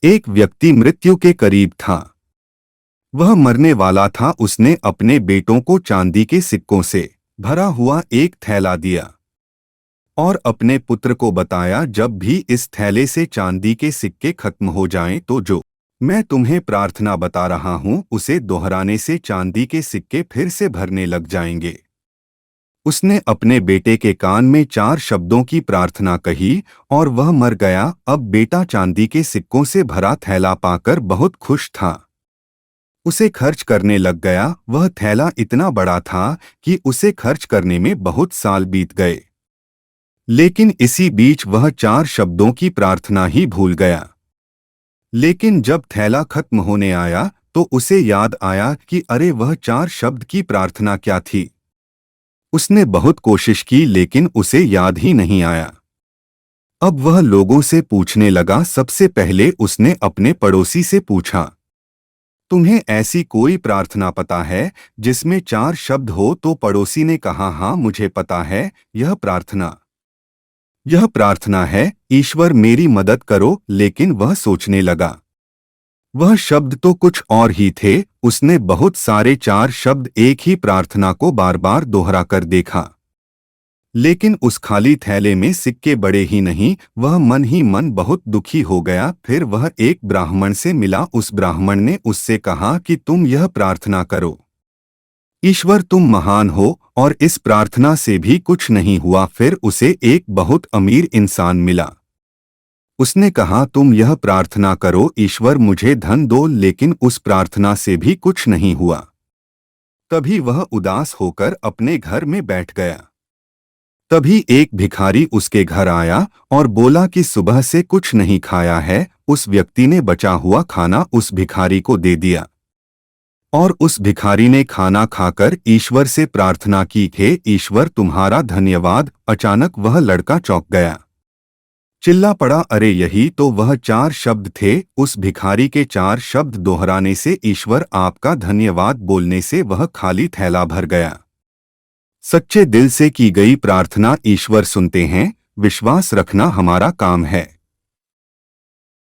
एक व्यक्ति मृत्यु के करीब था। वह मरने वाला था। उसने अपने बेटों को चांदी के सिक्कों से भरा हुआ एक थैला दिया और अपने पुत्र को बताया, जब भी इस थैले से चांदी के सिक्के खत्म हो जाएं तो जो मैं तुम्हें प्रार्थना बता रहा हूं उसे दोहराने से चांदी के सिक्के फिर से भरने लग जाएंगे। उसने अपने बेटे के कान में 4 शब्दों की प्रार्थना कही और वह मर गया। अब बेटा चांदी के सिक्कों से भरा थैला पाकर बहुत खुश था। उसे खर्च करने लग गया। वह थैला इतना बड़ा था कि उसे खर्च करने में बहुत साल बीत गए, लेकिन इसी बीच वह 4 शब्दों की प्रार्थना ही भूल गया। लेकिन जब थैला खत्म होने आया तो उसे याद आया कि अरे, वह 4 शब्द की प्रार्थना क्या थी। उसने बहुत कोशिश की लेकिन उसे याद ही नहीं आया। अब वह लोगों से पूछने लगा। सबसे पहले उसने अपने पड़ोसी से पूछा, तुम्हें ऐसी कोई प्रार्थना पता है जिसमें 4 शब्द हो? तो पड़ोसी ने कहा, हाँ मुझे पता है। यह प्रार्थना है, ईश्वर मेरी मदद करो। लेकिन वह सोचने लगा, वह शब्द तो कुछ और ही थे। उसने बहुत सारे 4 शब्द एक ही प्रार्थना को बार बार दोहरा कर देखा, लेकिन उस खाली थैले में सिक्के बड़े ही नहीं। वह मन ही मन बहुत दुखी हो गया। फिर वह एक ब्राह्मण से मिला। उस ब्राह्मण ने उससे कहा कि तुम यह प्रार्थना करो, ईश्वर तुम महान हो। और इस प्रार्थना से भी कुछ नहीं हुआ। फिर उसे एक बहुत अमीर इंसान मिला। उसने कहा, तुम यह प्रार्थना करो, ईश्वर मुझे धन दो। लेकिन उस प्रार्थना से भी कुछ नहीं हुआ। तभी वह उदास होकर अपने घर में बैठ गया। तभी एक भिखारी उसके घर आया और बोला कि सुबह से कुछ नहीं खाया है। उस व्यक्ति ने बचा हुआ खाना उस भिखारी को दे दिया और उस भिखारी ने खाना खाकर ईश्वर से प्रार्थना की, हे ईश्वर तुम्हारा धन्यवाद। अचानक वह लड़का चौंक गया, चिल्ला पड़ा, अरे यही तो वह 4 शब्द थे। उस भिखारी के 4 शब्द दोहराने से, ईश्वर आपका धन्यवाद बोलने से वह खाली थैला भर गया। सच्चे दिल से की गई प्रार्थना ईश्वर सुनते हैं। विश्वास रखना हमारा काम है।